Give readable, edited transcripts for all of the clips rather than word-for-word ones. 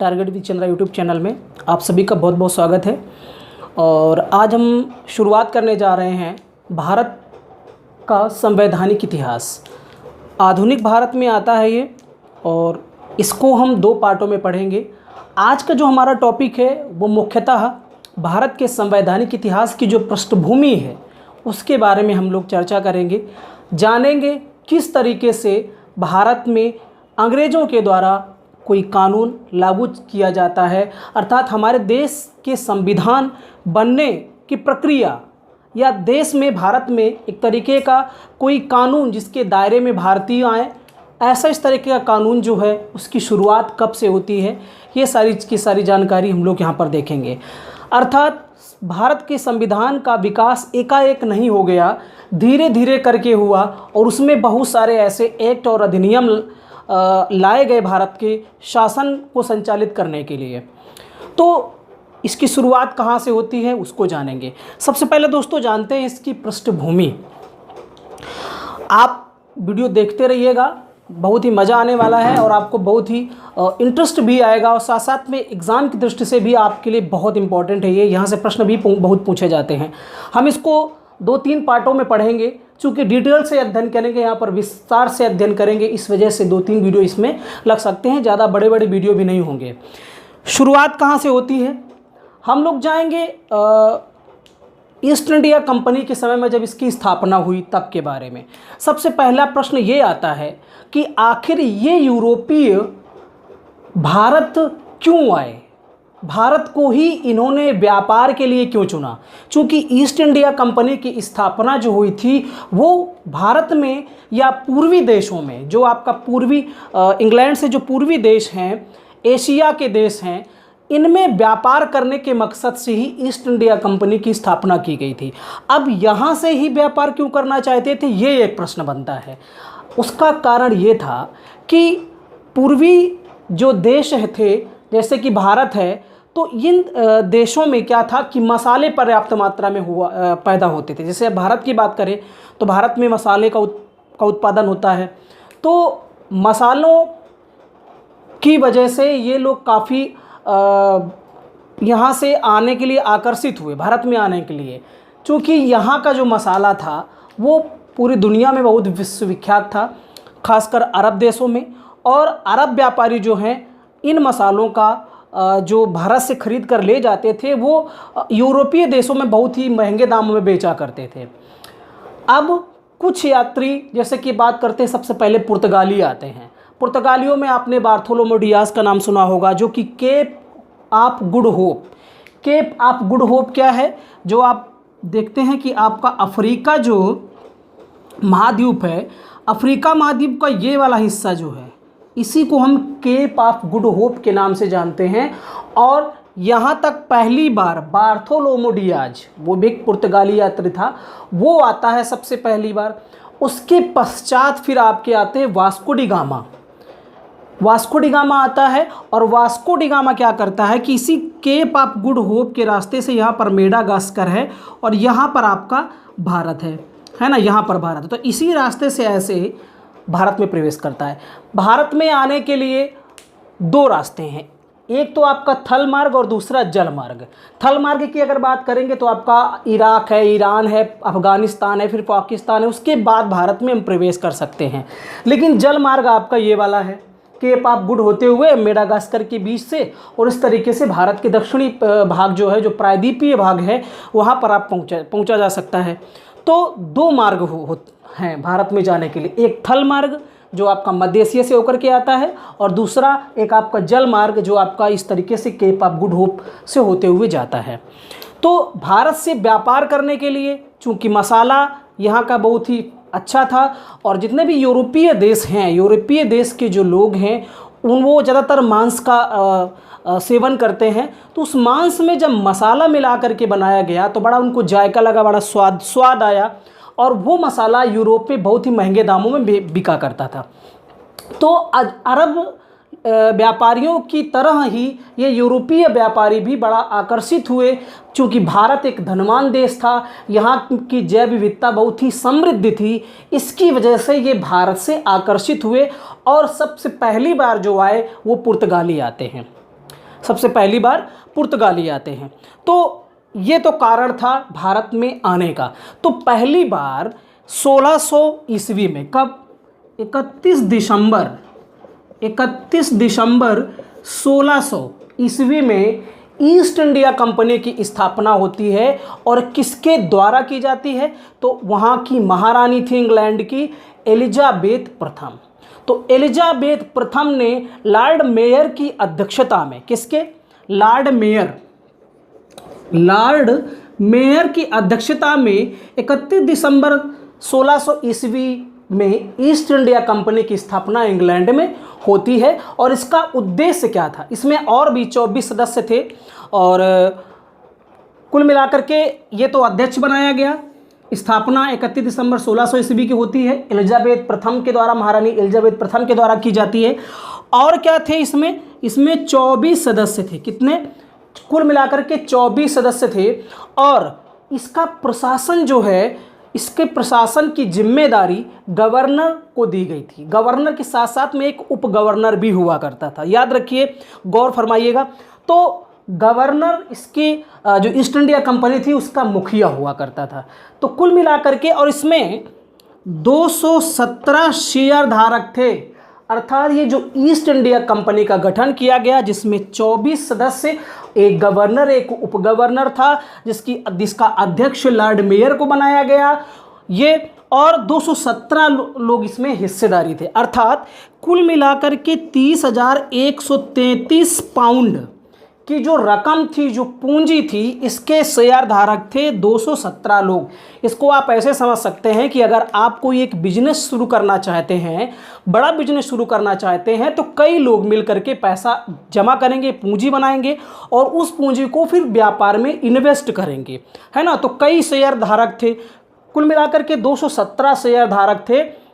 Target with Chandra YouTube channel में आप सभी का बहुत बहुत स्वागत है। और आज हम शुरुआत करने जा रहे हैं भारत का संवैधानिक इतिहास। आधुनिक भारत में आता है ये, और इसको हम दो पार्टों में पढ़ेंगे। आज का जो हमारा टॉपिक है वो मुख्यतः भारत के संवैधानिक इतिहास की जो पृष्ठभूमि है उसके बारे में हम लोग चर्चा करेंगे, जानेंगे किस तरीके से भारत में अंग्रेज़ों के द्वारा कोई कानून लागू किया जाता है, अर्थात हमारे देश के संविधान बनने की प्रक्रिया या देश में भारत में एक तरीके का कोई कानून जिसके दायरे में भारतीय आए, ऐसा इस तरीके का कानून जो है उसकी शुरुआत कब से होती है, ये सारी की सारी जानकारी हम लोग यहाँ पर देखेंगे। अर्थात भारत के संविधान का विकास एकाएक नहीं हो गया, धीरे धीरे करके हुआ, और उसमें बहुत सारे ऐसे एक्ट और अधिनियम लाए गए भारत के शासन को संचालित करने के लिए। तो इसकी शुरुआत कहाँ से होती है उसको जानेंगे। सबसे पहले दोस्तों जानते हैं इसकी पृष्ठभूमि। आप वीडियो देखते रहिएगा, बहुत ही मज़ा आने वाला है और आपको बहुत ही इंटरेस्ट भी आएगा, और साथ साथ में एग्ज़ाम की दृष्टि से भी आपके लिए बहुत इंपॉर्टेंट है ये। यहाँ से प्रश्न भी बहुत पूछे जाते हैं। हम इसको 2-3 पार्टों में पढ़ेंगे, चूँकि डिटेल से अध्ययन करेंगे, यहाँ पर विस्तार से अध्ययन करेंगे, इस वजह से 2-3 वीडियो इसमें लग सकते हैं, ज़्यादा बड़े बड़े वीडियो भी नहीं होंगे। शुरुआत कहाँ से होती है? हम लोग जाएंगे ईस्ट इंडिया कंपनी के समय में, जब इसकी स्थापना हुई तब के बारे में। सबसे पहला प्रश्न ये आता है कि आखिर ये यूरोपीय भारत क्यों आए, भारत को ही इन्होंने व्यापार के लिए क्यों चुना? चूँकि ईस्ट इंडिया कंपनी की स्थापना जो हुई थी वो भारत में या पूर्वी देशों में, जो आपका पूर्वी इंग्लैंड से जो पूर्वी देश हैं, एशिया के देश हैं, इनमें व्यापार करने के मकसद से ही ईस्ट इंडिया कंपनी की स्थापना की गई थी। अब यहाँ से ही व्यापार क्यों करना चाहते थे, ये एक प्रश्न बनता है। उसका कारण ये था कि पूर्वी जो देश थे, जैसे कि भारत है, तो इन देशों में क्या था कि मसाले पर्याप्त मात्रा में पैदा होते थे। जैसे भारत की बात करें तो भारत में मसाले का उत्पादन होता है, तो मसालों की वजह से ये लोग काफ़ी यहाँ से आने के लिए आकर्षित हुए, भारत में आने के लिए, क्योंकि यहाँ का जो मसाला था वो पूरी दुनिया में बहुत विश्वविख्यात था, खासकर अरब देशों में। और अरब व्यापारी जो हैं इन मसालों का जो भारत से ख़रीद कर ले जाते थे वो यूरोपीय देशों में बहुत ही महंगे दामों में बेचा करते थे। अब कुछ यात्री, जैसे कि बात करते हैं, सबसे पहले पुर्तगाली आते हैं। पुर्तगालियों में आपने बार्थोलोमो डियाज का नाम सुना होगा, जो कि Cape of Good Hope. Cape of Good Hope क्या है? जो आप देखते हैं कि आपका अफ्रीका जो महाद्वीप है, अफ्रीका महाद्वीप का ये वाला हिस्सा जो है, इसी को हम केप ऑफ गुड होप के नाम से जानते हैं। और यहाँ तक पहली बार बार्थोलोमो डियाज, वो भी एक पुर्तगाली यात्री था, वो आता है सबसे पहली बार। उसके पश्चात फिर आपके आते हैं Vasco D gamma. Vasco D gamma आता है, और वास्को डी गामा क्या करता है कि इसी केप ऑफ गुड होप के रास्ते से, यहाँ पर मेडागास्कर है और यहाँ पर आपका भारत है ना, यहाँ पर भारत है, तो इसी रास्ते से ऐसे भारत में प्रवेश करता है। भारत में आने के लिए 2 रास्ते हैं, एक तो आपका थल मार्ग और दूसरा जल मार्ग। थल मार्ग की अगर बात करेंगे तो आपका इराक है, ईरान है, अफ़गानिस्तान है, फिर पाकिस्तान है, उसके बाद भारत में हम प्रवेश कर सकते हैं। लेकिन जल मार्ग आपका ये वाला है, केप ऑफ गुड होते हुए मेडागास्कर के बीच से, और इस तरीके से भारत के दक्षिणी भाग जो है, जो प्रायद्वीपीय भाग है, वहाँ पर आप पहुँचा जा सकता है। तो 2 मार्ग हैं भारत में जाने के लिए, एक थल मार्ग जो आपका मध्य एशिया से होकर के आता है, और दूसरा एक आपका जल मार्ग जो आपका इस तरीके से केप ऑफ गुड होप से होते हुए जाता है। तो भारत से व्यापार करने के लिए, चूँकि मसाला यहाँ का बहुत ही अच्छा था, और जितने भी यूरोपीय देश हैं, यूरोपीय देश के जो लोग हैं वो ज़्यादातर मांस का सेवन करते हैं, तो उस मांस में जब मसाला मिला करके बनाया गया तो बड़ा उनको जायका लगा, बड़ा स्वाद आया, और वो मसाला यूरोप में बहुत ही महंगे दामों में बिका करता था। तो अरब व्यापारियों की तरह ही ये यूरोपीय व्यापारी भी बड़ा आकर्षित हुए, क्योंकि भारत एक धनवान देश था, यहाँ की जैव विविधता बहुत ही समृद्ध थी, इसकी वजह से ये भारत से आकर्षित हुए। और सबसे पहली बार जो आए वो पुर्तगाली आते हैं। सबसे पहली बार पुर्तगाली आते हैं। तो ये तो कारण था भारत में आने का। तो पहली बार 1600 ईस्वी में, कब? 31 दिसंबर 1600 ईस्वी में ईस्ट इंडिया कंपनी की स्थापना होती है। और किसके द्वारा की जाती है? तो वहाँ की महारानी थी इंग्लैंड की, एलिजाबेथ प्रथम। तो एलिजाबेथ प्रथम ने लॉर्ड मेयर की अध्यक्षता में, किसके? लॉर्ड मेयर की अध्यक्षता में 31 दिसंबर 1600 ईस्वी में ईस्ट इंडिया कंपनी की स्थापना इंग्लैंड में होती है। और इसका उद्देश्य क्या था? इसमें और भी 24 सदस्य थे और कुल मिलाकर के ये तो अध्यक्ष बनाया गया। स्थापना 31 दिसंबर 1600 ईस्वी की होती है, एलिजाबेथ प्रथम के द्वारा, महारानी एलिजाबेथ प्रथम के द्वारा की जाती है। और क्या थे इसमें? इसमें 24 सदस्य थे। कितने? कुल मिलाकर के 24 सदस्य थे। और इसका प्रशासन जो है, इसके प्रशासन की जिम्मेदारी गवर्नर को दी गई थी। गवर्नर के साथ साथ में एक उप गवर्नर भी हुआ करता था। याद रखिए, गौर फरमाइएगा। तो गवर्नर इसकी जो ईस्ट इंडिया कंपनी थी उसका मुखिया हुआ करता था। तो कुल मिलाकर के, और इसमें 217 शेयर धारक थे। अर्थात ये जो ईस्ट इंडिया कंपनी का गठन किया गया, जिसमें 24 सदस्य, एक गवर्नर, एक उप गवर्नर था, जिसका अध्यक्ष लॉर्ड मेयर को बनाया गया, ये, और 217 लोग इसमें हिस्सेदारी थे। अर्थात कुल मिलाकर के 30,133 पाउंड की जो रकम थी, जो पूंजी थी, इसके शेयर धारक थे 217 लोग। इसको आप ऐसे समझ सकते हैं कि अगर आप कोई एक बिजनेस शुरू करना चाहते हैं, बड़ा बिजनेस शुरू करना चाहते हैं, तो कई लोग मिल करके पैसा जमा करेंगे, पूंजी बनाएंगे और उस पूंजी को फिर व्यापार में इन्वेस्ट करेंगे, है ना। तो कई शेयर धारक थे, कुल मिलाकर के 217 शेयर धारक थे।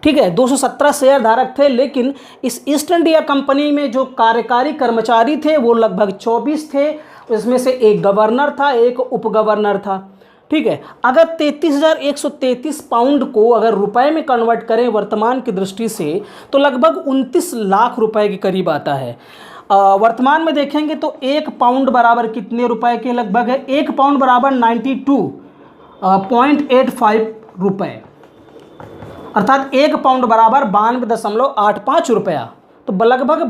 ठीक है, 217 शेयर धारक थे। लेकिन इस ईस्ट इंडिया कंपनी में जो कार्यकारी कर्मचारी थे वो लगभग 24 थे। इसमें से एक गवर्नर था, एक उप गवर्नर था। ठीक है, अगर 33,133 पाउंड को अगर रुपए में कन्वर्ट करें वर्तमान की दृष्टि से, तो लगभग 29 लाख रुपए के करीब आता है। वर्तमान में देखेंगे तो 1 पाउंड बराबर कितने रुपए के लगभग है? 1 पाउंड बराबर 92.85 रुपये, अर्थात 1 पाउंड बराबर 92.85 रुपया। तो लगभग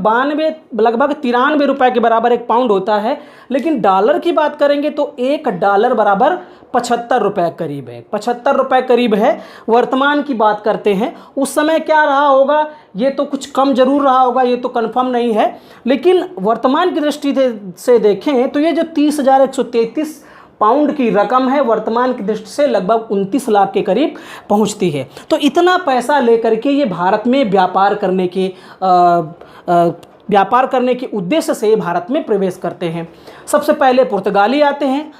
93 रुपए के बराबर 1 पाउंड होता है। लेकिन डॉलर की बात करेंगे तो 1 डॉलर बराबर 75 रुपये करीब है, 75 रुपये करीब है। वर्तमान की बात करते हैं, उस समय क्या रहा होगा ये तो कुछ कम जरूर रहा होगा, ये तो कंफर्म नहीं है। लेकिन वर्तमान की दृष्टि से देखें तो ये जो 30,133 पाउंड की रकम है, वर्तमान की दृष्टि से लगभग 29 लाख के करीब पहुंचती है। तो इतना पैसा लेकर के ये भारत में व्यापार करने के उद्देश्य से भारत में प्रवेश करते हैं। सबसे पहले पुर्तगाली आते हैं,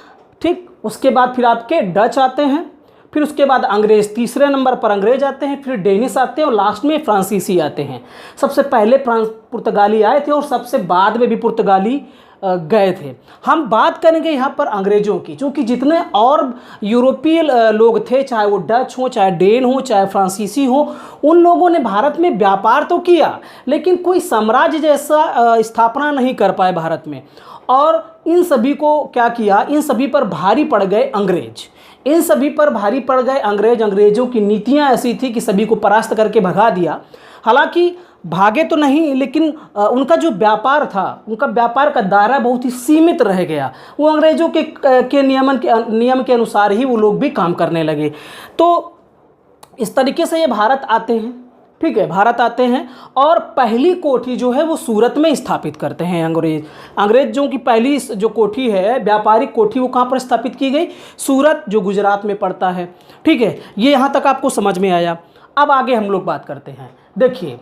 ठीक, उसके बाद फिर आपके डच आते हैं, फिर उसके बाद अंग्रेज़, तीसरे नंबर पर अंग्रेज आते हैं, फिर डेनिश आते हैं और लास्ट में फ्रांसीसी आते हैं। सबसे पहले पुर्तगाली आए थे और सबसे बाद में भी पुर्तगाली गए थे। हम बात करेंगे यहाँ पर अंग्रेज़ों की, क्योंकि जितने और यूरोपीय लोग थे, चाहे वो डच हो, चाहे डेन हो, चाहे फ्रांसीसी हो, उन लोगों ने भारत में व्यापार तो किया लेकिन कोई साम्राज्य जैसा स्थापना नहीं कर पाए भारत में। और इन सभी को क्या किया, इन सभी पर भारी पड़ गए अंग्रेज, इन सभी पर भारी पड़ गए अंग्रेज। अंग्रेज़ों की नीतियाँ ऐसी थी कि सभी को परास्त करके भगा दिया। हालांकि भागे तो नहीं, लेकिन उनका जो व्यापार था, उनका व्यापार का दायरा बहुत ही सीमित रह गया। वो अंग्रेज़ों के नियम के अनुसार ही वो लोग भी काम करने लगे। तो इस तरीके से ये भारत आते हैं, ठीक है, भारत आते हैं और पहली कोठी जो है वो सूरत में स्थापित करते हैं अंग्रेज़ों की पहली जो कोठी है, व्यापारिक कोठी, वो कहाँ पर स्थापित की गई? सूरत, जो गुजरात में पड़ता है। ठीक है, ये यहाँ तक आपको समझ में आया। अब आगे हम लोग बात करते हैं। देखिए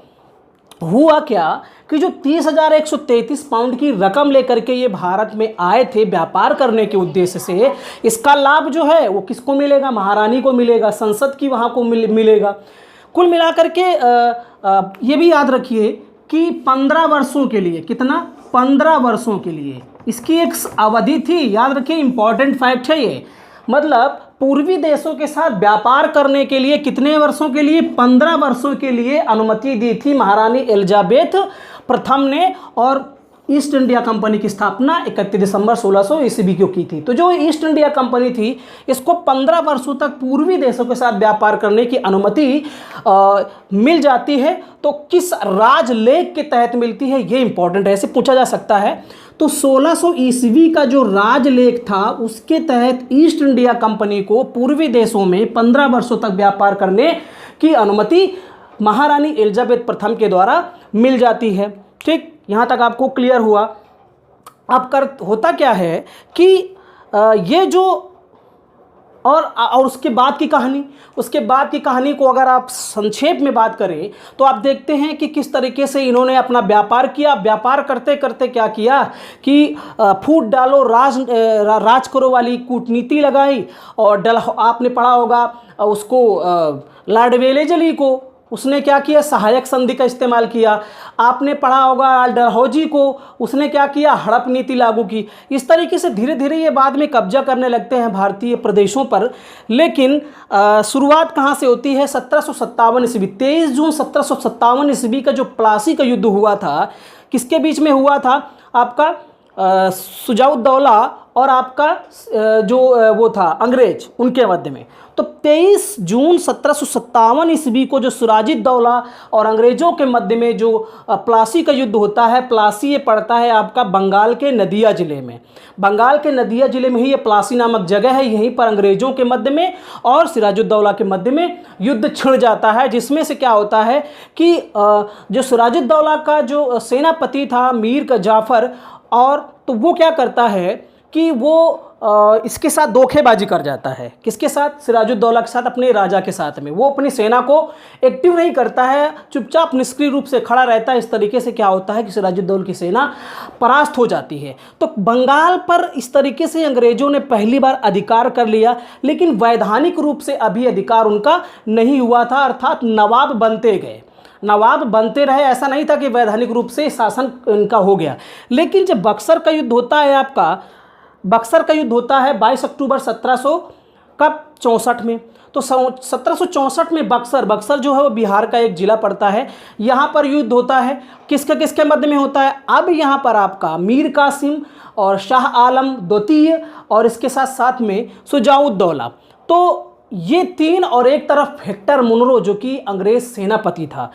हुआ क्या कि जो 30,133 पाउंड की रकम लेकर के ये भारत में आए थे व्यापार करने के उद्देश्य से, इसका लाभ जो है वो किसको मिलेगा? महारानी को मिलेगा, संसद की वहाँ को मिलेगा। कुल मिलाकर के ये भी याद रखिए कि 15 वर्षों के लिए, कितना? 15 वर्षों के लिए इसकी एक अवधि थी। याद रखिए, इंपॉर्टेंट फैक्ट है ये। मतलब पूर्वी देशों के साथ व्यापार करने के लिए कितने वर्षों के लिए? 15 वर्षों के लिए अनुमति दी थी महारानी एलिजाबेथ प्रथम ने। और ईस्ट इंडिया कंपनी की स्थापना 31 दिसंबर 1600 ईस्वी को की थी। तो जो ईस्ट इंडिया कंपनी थी, इसको 15 वर्षों तक पूर्वी देशों के साथ व्यापार करने की अनुमति मिल जाती है। तो किस राजलेख के तहत मिलती है, ये इंपॉर्टेंट है, ऐसे पूछा जा सकता है। तो 1600 ईस्वी का जो राजलेख था, उसके तहत ईस्ट इंडिया कंपनी को पूर्वी देशों में 15 वर्षों तक व्यापार करने की अनुमति महारानी एलिजाबेथ प्रथम के द्वारा मिल जाती है। ठीक, यहाँ तक आपको क्लियर हुआ। अब होता क्या है कि ये जो और उसके बाद की कहानी को अगर आप संक्षेप में बात करें तो आप देखते हैं कि किस तरीके से इन्होंने अपना व्यापार किया। व्यापार करते करते क्या किया कि फूट डालो राज करो वाली कूटनीति लगाई। और आपने पढ़ा होगा उसको, लॉर्ड वेलेस्ली को उसने क्या किया, सहायक संधि का इस्तेमाल किया। आपने पढ़ा होगा डलहौजी को, उसने क्या किया, हड़प नीति लागू की। इस तरीके से धीरे धीरे ये बाद में कब्जा करने लगते हैं भारतीय प्रदेशों पर। लेकिन शुरुआत कहाँ से होती है, 1757 ईस्वी, 23 जून 1757 ईस्वी का जो प्लासी का युद्ध हुआ था, किसके बीच में हुआ था, आपका शुजाउद्दौला और आपका जो वो था अंग्रेज, उनके मध्य में। तो 23 जून 1757 ईस्वी को जो सिराजुद्दौला और अंग्रेज़ों के मध्य में जो प्लासी का युद्ध होता है, प्लासी ये पड़ता है आपका बंगाल के नदिया ज़िले में। बंगाल के नदिया ज़िले में ही ये प्लासी नामक जगह है। यहीं पर अंग्रेज़ों के मध्य में और सिराजुद्दौला के मध्य में युद्ध छिड़ जाता है, जिसमें से क्या होता है कि जो सिराजुद्दौला का जो सेनापति था मीर का जाफ़र, और तो वो क्या करता है कि वो इसके साथ धोखेबाजी कर जाता है। किसके साथ, सिराजुद्दौला के साथ, अपने राजा के साथ में। वो अपनी सेना को एक्टिव नहीं करता है, चुपचाप निष्क्रिय रूप से खड़ा रहता है। इस तरीके से क्या होता है कि सिराजुद्दौला की सेना परास्त हो जाती है। तो बंगाल पर इस तरीके से अंग्रेजों ने पहली बार अधिकार कर लिया, लेकिन वैधानिक रूप से अभी अधिकार उनका नहीं हुआ था, अर्थात नवाब बनते गए, नवाब बनते रहे। ऐसा नहीं था कि वैधानिक रूप से शासन इनका हो गया। लेकिन जब बक्सर का युद्ध होता है, आपका बक्सर का युद्ध होता है 22 अक्टूबर 1764 में। तो 1764 में बक्सर जो है वो बिहार का एक ज़िला पड़ता है। यहाँ पर युद्ध होता है, किसके मध्य में होता है, अब यहाँ पर आपका मीर कासिम और शाह आलम द्वितीय और इसके साथ साथ में शुजाउद्दौला। तो ये तीन, और एक तरफ हेक्टर मुनरो जो कि अंग्रेज सेनापति था।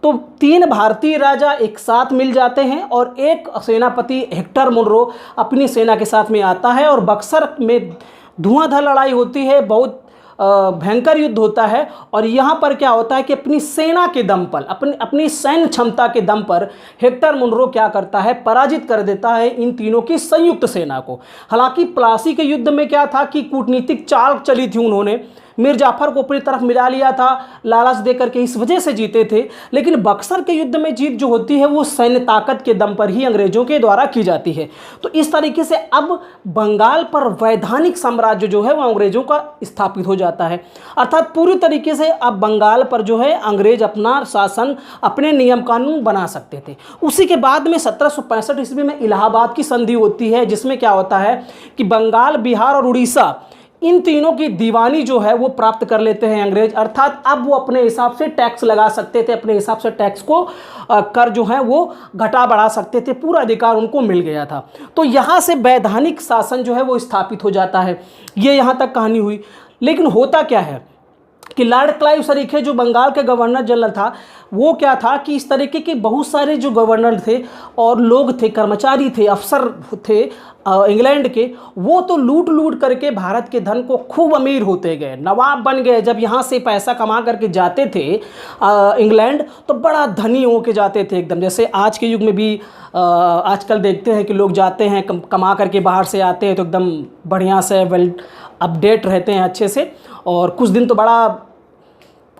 तो तीन भारतीय राजा एक साथ मिल जाते हैं और एक सेनापति हेक्टर मुनरो अपनी सेना के साथ में आता है और बक्सर में धुआंधार लड़ाई होती है, बहुत भयंकर युद्ध होता है। और यहाँ पर क्या होता है कि अपनी सेना के दम पर, अपनी सैन्य क्षमता के दम पर हेक्टर मुनरो क्या करता है, पराजित कर देता है इन तीनों की संयुक्त सेना को। हालांकि प्लासी के युद्ध में क्या था कि कूटनीतिक चाल चली थी, उन्होंने मीर जाफर को अपनी तरफ मिला लिया था लालच देकर के, इस वजह से जीते थे। लेकिन बक्सर के युद्ध में जीत जो होती है वो सैन्य ताकत के दम पर ही अंग्रेजों के द्वारा की जाती है। तो इस तरीके से अब बंगाल पर वैधानिक साम्राज्य जो है वो अंग्रेजों का स्थापित हो जाता है। अर्थात पूरी तरीके से अब बंगाल पर जो है अंग्रेज अपना शासन, अपने नियम कानून बना सकते थे। उसी के बाद में 1765 ईस्वी में इलाहाबाद की संधि होती है, जिसमें क्या होता है कि बंगाल, बिहार और उड़ीसा, इन तीनों की दीवानी जो है वो प्राप्त कर लेते हैं अंग्रेज। अर्थात अब वो अपने हिसाब से टैक्स लगा सकते थे, अपने हिसाब से टैक्स को कर जो है वो घटा बढ़ा सकते थे, पूरा अधिकार उनको मिल गया था। तो यहाँ से वैधानिक शासन जो है वो स्थापित हो जाता है। ये यहाँ तक कहानी हुई। लेकिन होता क्या है कि लॉर्ड क्लाइव सरीखे जो बंगाल के गवर्नर जनरल था, वो क्या था कि इस तरीके के बहुत सारे जो गवर्नर थे और लोग थे, कर्मचारी थे, अफसर थे इंग्लैंड के, वो तो लूट करके भारत के धन को खूब अमीर होते गए, नवाब बन गए। जब यहाँ से पैसा कमा करके जाते थे इंग्लैंड, तो बड़ा धनी हो के जाते थे एकदम। जैसे आज के युग में भी आजकल देखते हैं कि लोग जाते हैं कमा करके बाहर से आते हैं तो एकदम बढ़िया से वेल अपडेट रहते हैं अच्छे से, और कुछ दिन तो बड़ा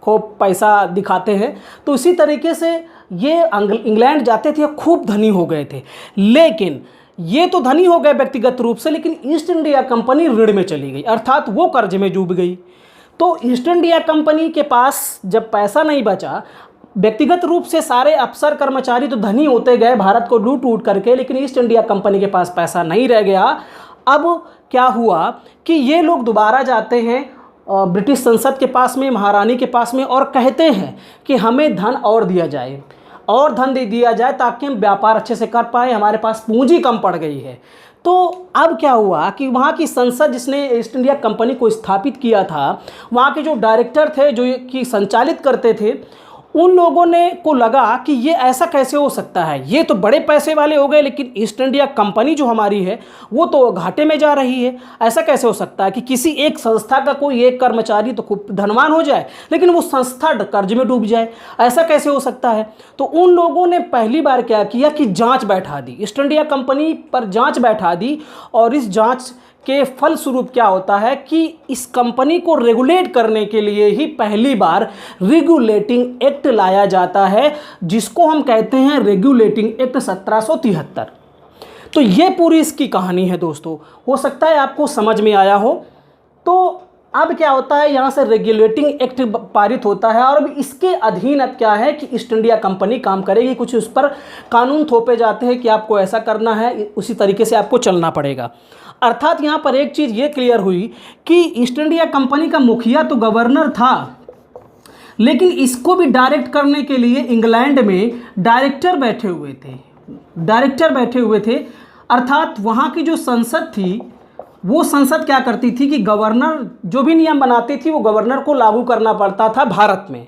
खूब पैसा दिखाते हैं। तो इसी तरीके से ये इंग्लैंड जाते थे, खूब धनी हो गए थे। लेकिन ये तो धनी हो गए व्यक्तिगत रूप से, लेकिन ईस्ट इंडिया कंपनी ऋण में चली गई, अर्थात वो कर्ज में डूब गई। तो ईस्ट इंडिया कंपनी के पास जब पैसा नहीं बचा, व्यक्तिगत रूप से सारे अफसर कर्मचारी तो धनी होते गए भारत को लूट करके, लेकिन ईस्ट इंडिया कंपनी के पास पैसा नहीं रह गया। अब क्या हुआ कि ये लोग दोबारा जाते हैं ब्रिटिश संसद के पास में, महारानी के पास में, और कहते हैं कि हमें धन और दिया जाए। और धन दे दिया जाए ताकि हम व्यापार अच्छे से कर पाए, हमारे पास पूंजी कम पड़ गई है। तो अब क्या हुआ कि वहाँ की संसद जिसने ईस्ट इंडिया कंपनी को स्थापित किया था, वहाँ के जो डायरेक्टर थे जो कि संचालित करते थे, उन लोगों ने को लगा कि ये ऐसा कैसे हो सकता है, ये तो बड़े पैसे वाले हो गए लेकिन ईस्ट इंडिया कंपनी जो हमारी है वो तो घाटे में जा रही है। ऐसा कैसे हो सकता है कि किसी एक संस्था का कोई एक कर्मचारी तो खूब धनवान हो जाए लेकिन वो संस्था कर्ज में डूब जाए, ऐसा कैसे हो सकता है। तो उन लोगों ने पहली बार क्या किया कि जांच बैठा दी, ईस्ट इंडिया कंपनी पर जांच बैठा दी। और इस जांच के फलस्वरूप क्या होता है कि इस कंपनी को रेगुलेट करने के लिए ही पहली बार रेगुलेटिंग एक्ट लाया जाता है, जिसको हम कहते हैं रेगुलेटिंग एक्ट 1773। तो ये पूरी इसकी कहानी है दोस्तों, हो सकता है आपको समझ में आया हो। तो अब क्या होता है, यहाँ से रेगुलेटिंग एक्ट पारित होता है और अब इसके अधीन अब क्या है कि ईस्ट इंडिया कंपनी काम करेगी। कुछ उस पर कानून थोपे जाते हैं कि आपको ऐसा करना है, उसी तरीके से आपको चलना पड़ेगा। अर्थात यहाँ पर एक चीज़ ये क्लियर हुई कि ईस्ट इंडिया कंपनी का मुखिया तो गवर्नर था, लेकिन इसको भी डायरेक्ट करने के लिए इंग्लैंड में डायरेक्टर बैठे हुए थे। अर्थात वहाँ की जो संसद थी वो संसद क्या करती थी कि गवर्नर जो भी नियम बनाती थी वो गवर्नर को लागू करना पड़ता था भारत में,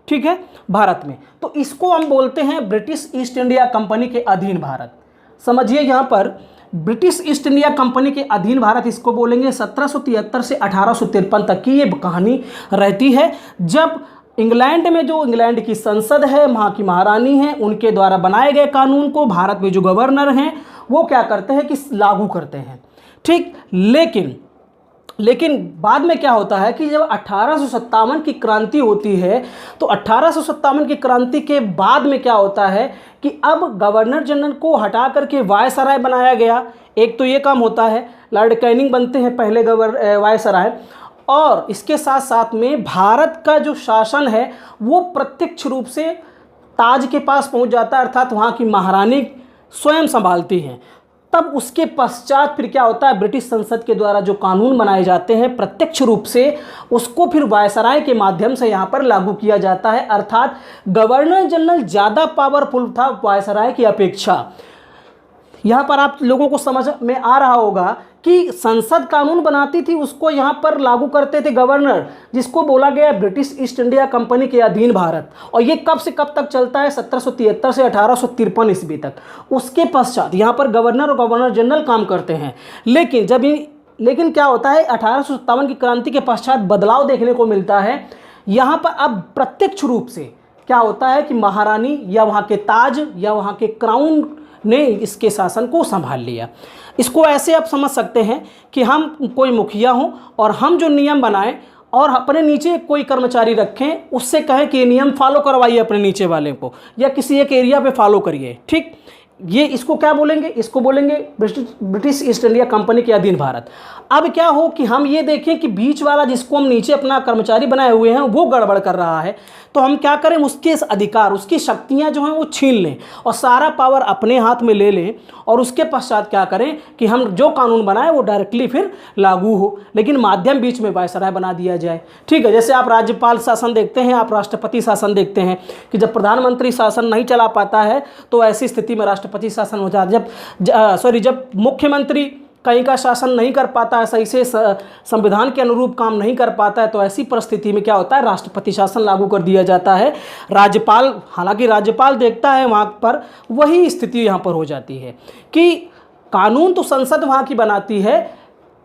ठीक है, भारत में। तो इसको हम बोलते हैं ब्रिटिश ईस्ट इंडिया कंपनी के अधीन भारत। समझिए यहाँ पर ब्रिटिश ईस्ट इंडिया कंपनी के अधीन भारत, इसको बोलेंगे 1773 से 1853 तक की ये कहानी रहती है, जब इंग्लैंड में जो इंग्लैंड की संसद है, वहाँ की महारानी है, उनके द्वारा बनाए गए कानून को भारत में जो गवर्नर हैं वो क्या करते हैं कि लागू करते हैं, ठीक। लेकिन बाद में क्या होता है कि जब 1857 की क्रांति होती है, तो 1857 की क्रांति के बाद में क्या होता है कि अब गवर्नर जनरल को हटा करके वायसराय बनाया गया। एक तो ये काम होता है, लॉर्ड कैनिंग बनते हैं पहले वायसराय, और इसके साथ साथ में भारत का जो शासन है वो प्रत्यक्ष रूप से ताज के पास पहुंच जाता है, अर्थात वहाँ की महारानी स्वयं संभालती हैं। तब उसके पश्चात फिर क्या होता है, ब्रिटिश संसद के द्वारा जो कानून बनाए जाते हैं प्रत्यक्ष रूप से उसको फिर वायसराय के माध्यम से यहाँ पर लागू किया जाता है। अर्थात गवर्नर जनरल ज़्यादा पावरफुल था वायसराय की अपेक्षा। यहाँ पर आप लोगों को समझ में आ रहा होगा कि संसद कानून बनाती थी, उसको यहाँ पर लागू करते थे गवर्नर, जिसको बोला गया ब्रिटिश ईस्ट इंडिया कंपनी के अधीन भारत। और ये कब से कब तक चलता है, 1773 से 1853 ईस्वी तक। उसके पश्चात यहाँ पर गवर्नर और गवर्नर जनरल काम करते हैं। लेकिन क्या होता है, 1857 की क्रांति के पश्चात बदलाव देखने को मिलता है। यहाँ पर अब प्रत्यक्ष रूप से क्या होता है कि महारानी या वहाँ के ताज या वहाँ के क्राउन ने इसके शासन को संभाल लिया। इसको ऐसे आप समझ सकते हैं कि हम कोई मुखिया हों और हम जो नियम बनाएं और अपने नीचे कोई कर्मचारी रखें, उससे कहें कि ये नियम फॉलो करवाइए अपने नीचे वाले को, या किसी एक एरिया पे फॉलो करिए, ठीक। ये इसको क्या बोलेंगे, इसको बोलेंगे ब्रिटिश ईस्ट इंडिया कंपनी के अधीन भारत। अब क्या हो कि हम ये देखें कि बीच वाला जिसको हम नीचे अपना कर्मचारी बनाए हुए हैं वो गड़बड़ कर रहा है, तो हम क्या करें, उसके अधिकार, उसकी शक्तियां जो हैं वो छीन लें और सारा पावर अपने हाथ में ले लें, और उसके पश्चात क्या करें कि हम जो कानून बनाए वो डायरेक्टली फिर लागू हो, लेकिन माध्यम बीच में वायसराय बना दिया जाए, ठीक है। जैसे आप राज्यपाल शासन देखते हैं, आप राष्ट्रपति शासन देखते हैं कि जब प्रधानमंत्री शासन नहीं चला पाता है तो ऐसी स्थिति में राष्ट्रपति शासन हो जाता है। जब मुख्यमंत्री कहीं का शासन नहीं कर पाता है, सही से संविधान के अनुरूप काम नहीं कर पाता है, तो ऐसी परिस्थिति में क्या होता है, राष्ट्रपति शासन लागू कर दिया जाता है। राज्यपाल, हालांकि राज्यपाल देखता है वहाँ पर, वही स्थिति यहाँ पर हो जाती है कि कानून तो संसद वहाँ की बनाती है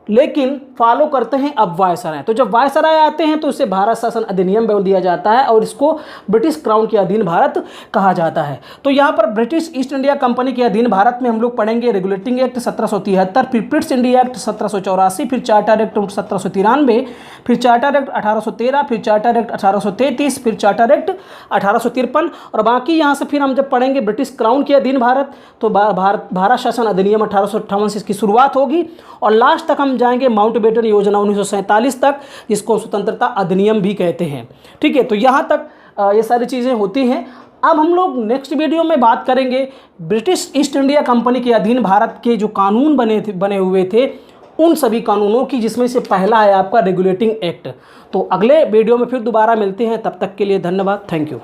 लेकिन फॉलो करते हैं अब वायसराय। तो जब वायसराय आते हैं तो इसे भारत शासन अधिनियम बोल दिया जाता है और इसको ब्रिटिश क्राउन के अधीन भारत कहा जाता है। तो यहाँ पर ब्रिटिश ईस्ट इंडिया कंपनी के अधीन भारत में हम लोग पढ़ेंगे रेगुलेटिंग एक्ट 1773, फिर प्रिट्स इंडिया एक्ट 1784, फिर चार्टर एक्ट 1793, फिर चार्टर एक्ट 1813, फिर चार्टर एक्ट 1833, फिर चार्टर एक्ट 1853, और बाकी यहाँ से फिर हम जब पढ़ेंगे ब्रिटिश क्राउन के अधीन भारत, तो भारत शासन अधिनियम 1858 से इसकी शुरुआत होगी और लास्ट तक हम जाएंगे माउंटबेटन योजना 1947 तक, जिसको स्वतंत्रता अधिनियम भी कहते हैं, ठीक है। तो यहाँ तक ये सारी चीज़ें होती हैं। अब हम लोग नेक्स्ट वीडियो में बात करेंगे ब्रिटिश ईस्ट इंडिया कंपनी के अधीन भारत के जो कानून बने हुए थे उन सभी कानूनों की, जिसमें से पहला है आपका रेगुलेटिंग एक्ट। तो अगले वीडियो में फिर दोबारा मिलते हैं, तब तक के लिए धन्यवाद, थैंक यू।